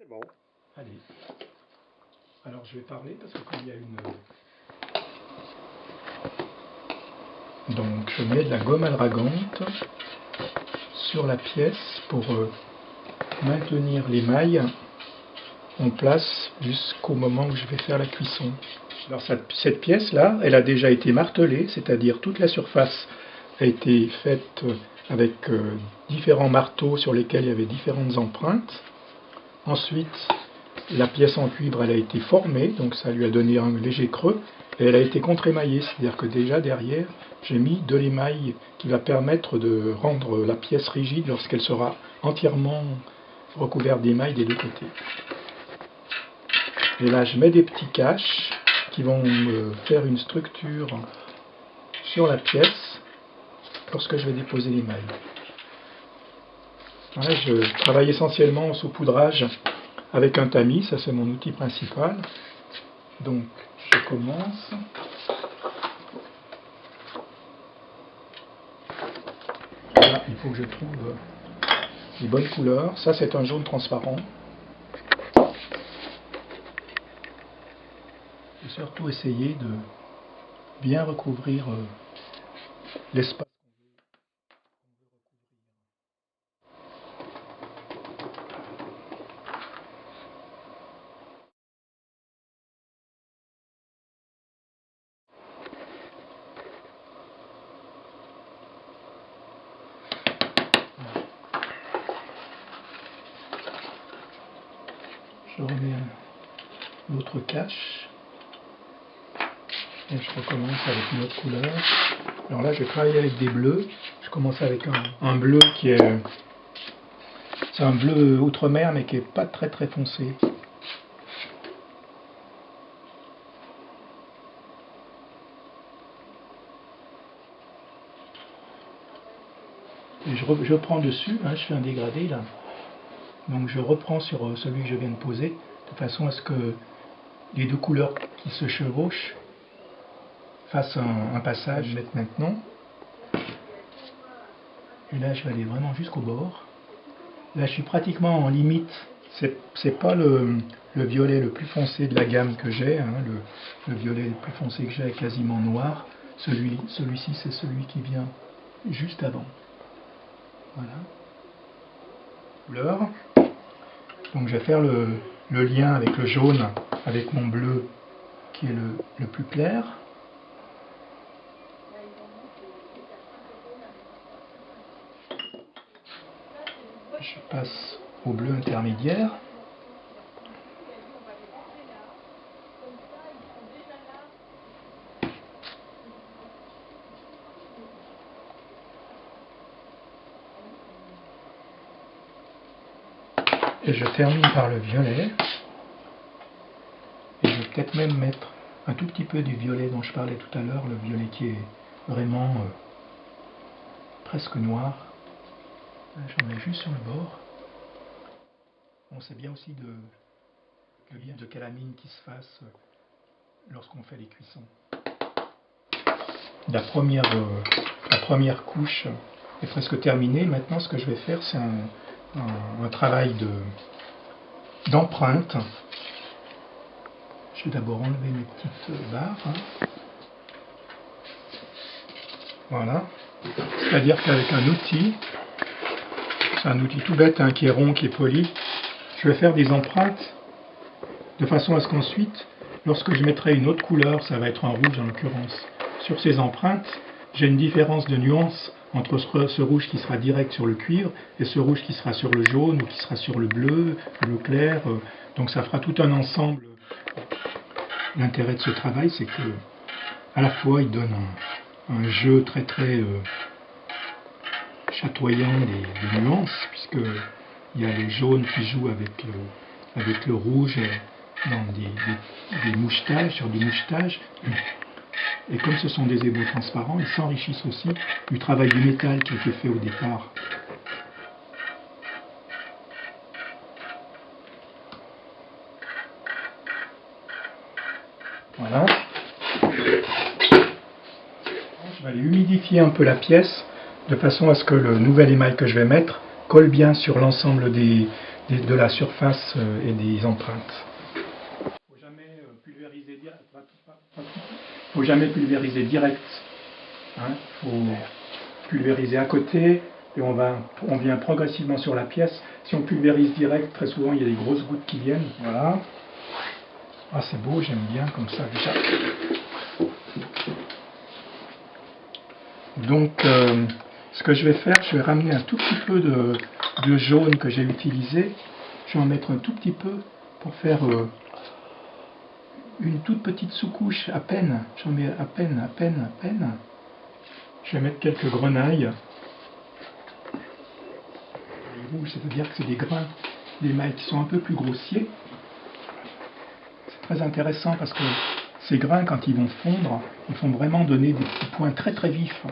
Bon. Allez. Alors je vais parler parce que comme il y a une... Donc je mets de la gomme adragante sur la pièce pour maintenir l'émail en place jusqu'au moment où je vais faire la cuisson. Alors cette pièce-là, elle a déjà été martelée, c'est-à-dire toute la surface a été faite avec différents marteaux sur lesquels il y avait différentes empreintes. Ensuite, la pièce en cuivre, elle a été formée, donc ça lui a donné un léger creux, et elle a été contre-émaillée, c'est-à-dire que déjà derrière, j'ai mis de l'émail qui va permettre de rendre la pièce rigide lorsqu'elle sera entièrement recouverte d'émail des deux côtés. Et là, je mets des petits caches qui vont me faire une structure sur la pièce lorsque je vais déposer l'émail. Là, je travaille essentiellement en saupoudrage avec un tamis, ça c'est mon outil principal. Donc, je commence. Là, il faut que je trouve les bonnes couleurs. Ça, c'est un jaune transparent. Et surtout essayer de bien recouvrir l'espace. Je remets l'autre cache. Et je recommence avec une autre couleur. Alors là, je vais travailler avec des bleus. Je commence avec un bleu qui est... C'est un bleu outre-mer, mais qui n'est pas très très foncé. Et je prends dessus, hein, je fais un dégradé là. Donc je reprends sur celui que je viens de poser, de façon à ce que les deux couleurs qui se chevauchent fassent un passage. Je vais mettre maintenant. Et là je vais aller vraiment jusqu'au bord. Là je suis pratiquement en limite. C'est pas le violet le plus foncé de la gamme que j'ai. Hein, le violet le plus foncé que j'ai est quasiment noir. Celui-ci c'est celui qui vient juste avant. Voilà. Couleur. Donc je vais faire le lien avec le jaune, avec mon bleu qui est le plus clair. Je passe au bleu intermédiaire. Et je termine par le violet. Et je vais peut-être même mettre un tout petit peu du violet dont je parlais tout à l'heure, le violet qui est vraiment presque noir. J'en mets juste sur le bord. Bon, c'est bien aussi le lien de calamine qui se fasse lorsqu'on fait les cuissons. La première couche est presque terminée. Maintenant, ce que je vais faire, c'est un travail d'empreinte. Je vais d'abord enlever mes petites barres. Hein. Voilà. C'est-à-dire qu'avec un outil, c'est un outil tout bête hein, qui est rond, qui est poli, je vais faire des empreintes de façon à ce qu'ensuite, lorsque je mettrai une autre couleur, ça va être un rouge en l'occurrence, sur ces empreintes, j'ai une différence de nuance entre ce rouge qui sera direct sur le cuivre et ce rouge qui sera sur le jaune ou qui sera sur le bleu clair. Donc ça fera tout un ensemble. L'intérêt de ce travail, c'est que à la fois il donne un jeu très très chatoyant des nuances, puisque il y a le jaune qui joue avec le rouge dans des mouchetages, sur du mouchetage. Et comme ce sont des éboueurs transparents, ils s'enrichissent aussi du travail du métal qui a été fait au départ. Voilà. Je vais aller humidifier un peu la pièce de façon à ce que le nouvel émail que je vais mettre colle bien sur l'ensemble des de la surface et des empreintes. Il ne faut jamais pulvériser direct. Faut jamais pulvériser direct. Il faut pulvériser à côté et on vient progressivement sur la pièce. Si on pulvérise direct, très souvent il y a des grosses gouttes qui viennent. Voilà. Ah, c'est beau, j'aime bien comme ça déjà. Donc, ce que je vais faire, je vais ramener un tout petit peu de jaune que j'ai utilisé. Je vais en mettre un tout petit peu pour faire une toute petite sous-couche, à peine. J'en mets à peine. Je vais mettre quelques grenailles. Les rouges, ça veut dire que c'est des grains d'émail qui sont un peu plus grossiers. C'est très intéressant parce que ces grains, quand ils vont fondre, ils vont vraiment donner des petits points très très vifs.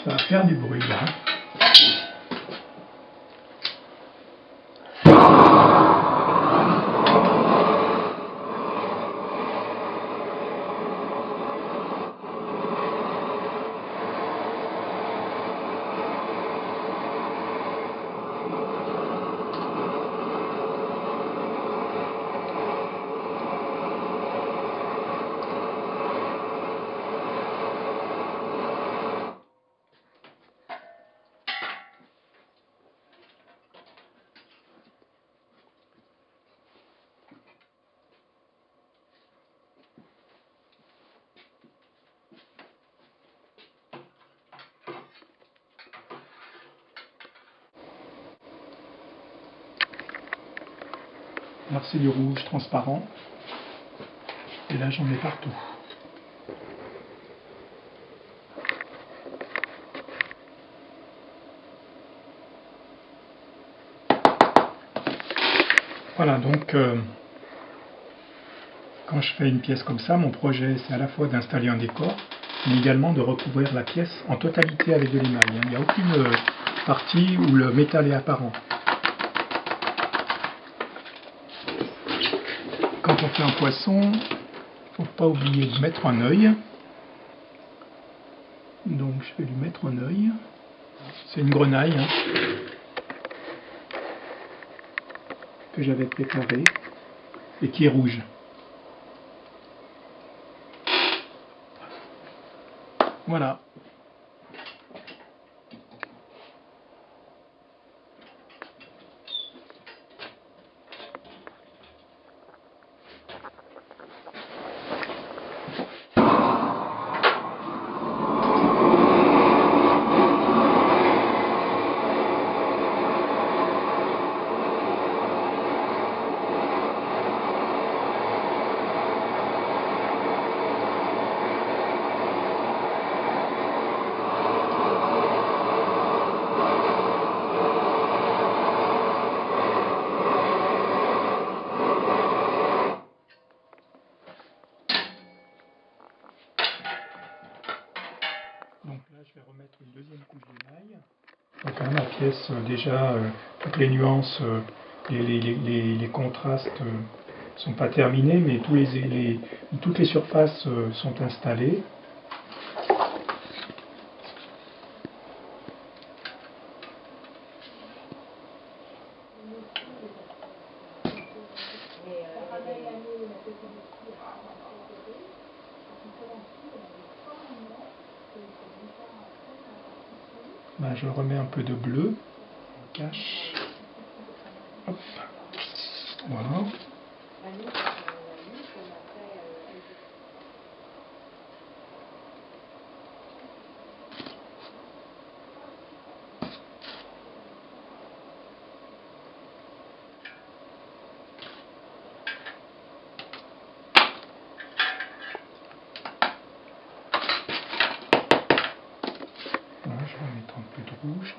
Ça va faire du bruit là. Alors c'est du rouge transparent. Et là j'en mets partout. Voilà, donc quand je fais une pièce comme ça, mon projet c'est à la fois d'installer un décor, mais également de recouvrir la pièce en totalité avec de l'émail. Il n'y a aucune partie où le métal est apparent. Quand on fait un poisson, il ne faut pas oublier de mettre un œil. Donc je vais lui mettre un œil. C'est une grenaille que j'avais préparée et qui est rouge. Voilà. Donc là, je vais remettre une deuxième couche d'émail. Donc hein, la pièce, déjà, toutes les nuances, les contrastes ne sont pas terminés, mais toutes les surfaces sont installées. Ben, je remets un peu de bleu, on cache. Hop. Voilà. Voilà, je vais mettre un peu de rouge.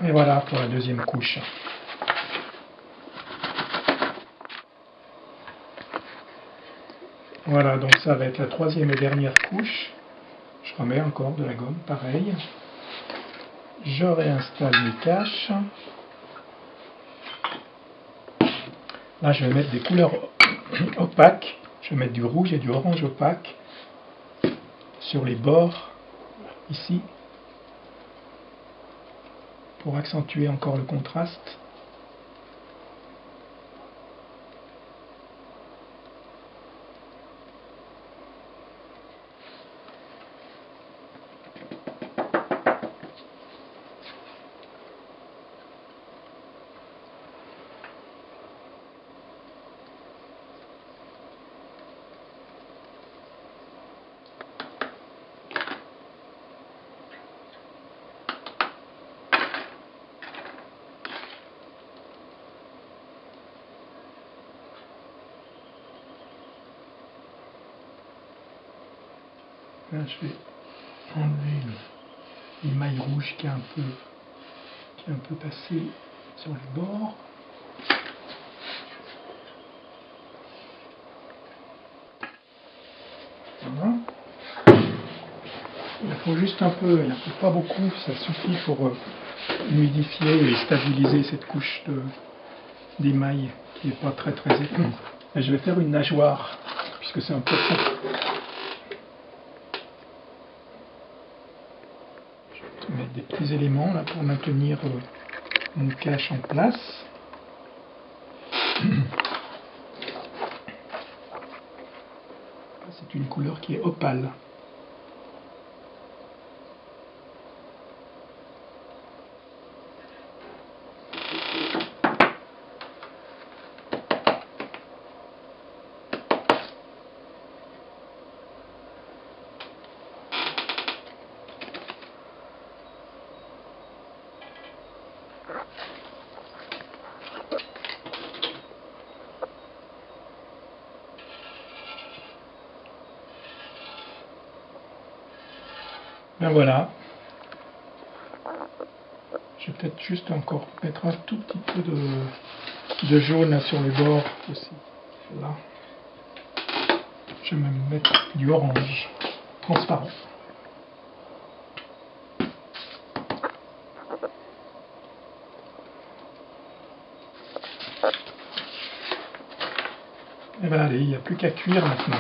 Et voilà pour la deuxième couche. Voilà, donc ça va être la troisième et dernière couche. Je remets encore de la gomme, pareil. Je réinstalle mes caches. Là, je vais mettre des couleurs opaques. Je vais mettre du rouge et du orange opaque sur les bords, ici, pour accentuer encore le contraste. Là, je vais enlever l'émail rouge qui est un peu passé sur les bords. Voilà. Il faut juste un peu, il n'y en faut pas beaucoup, ça suffit pour humidifier et stabiliser cette couche d'émail qui n'est pas très épais. Et je vais faire une nageoire, puisque c'est un peu profond. Je vais mettre des petits éléments là pour maintenir mon cache en place. C'est une couleur qui est opale. Ben voilà. Je vais peut-être juste encore mettre un tout petit peu de jaune sur les bords aussi. Là. Je vais même mettre du orange transparent. Et ben allez, il n'y a plus qu'à cuire maintenant.